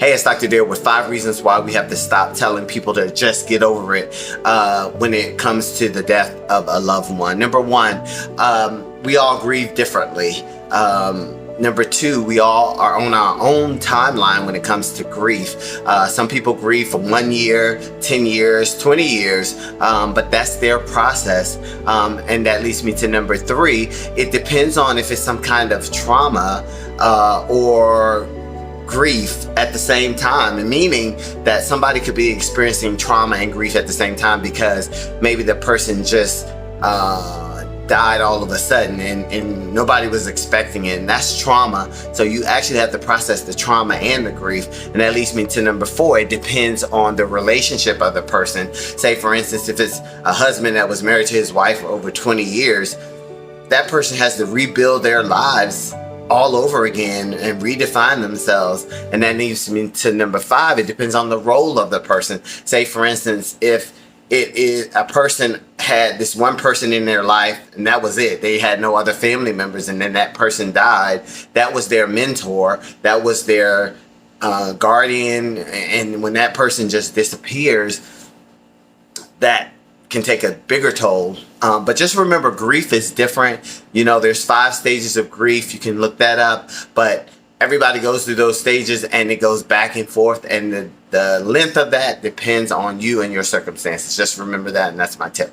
Hey, it's Dr. Dale with 5 reasons why we have to stop telling people to just get over it when it comes to the death of a loved one. Number 1, we all grieve differently. Number 2, we all are on our own timeline when it comes to grief. Some people grieve for 1 year, 10 years, 20 years, but that's their process. And that leads me to number 3. It depends on if it's some kind of trauma or grief at the same time, meaning that somebody could be experiencing trauma and grief at the same time because maybe the person just died all of a sudden and nobody was expecting it, and that's trauma. So you actually have to process the trauma and the grief. And that leads me to number 4. It depends on the relationship of the person. Say for instance, if it's a husband that was married to his wife for over 20 years, that person has to rebuild their lives all over again and redefine themselves. And that leads me to number 5. It depends on the role of the person. Say for instance, if it is a person had this one person in their life and that was it, they had no other family members, and then that person died, that was their mentor, that was their guardian, and when that person just disappears, that can take a bigger toll. But just remember, grief is different. You know, there's 5 stages of grief. You can look that up, but everybody goes through those stages and it goes back and forth, and the length of that depends on you and your circumstances. Just remember that, and that's my tip.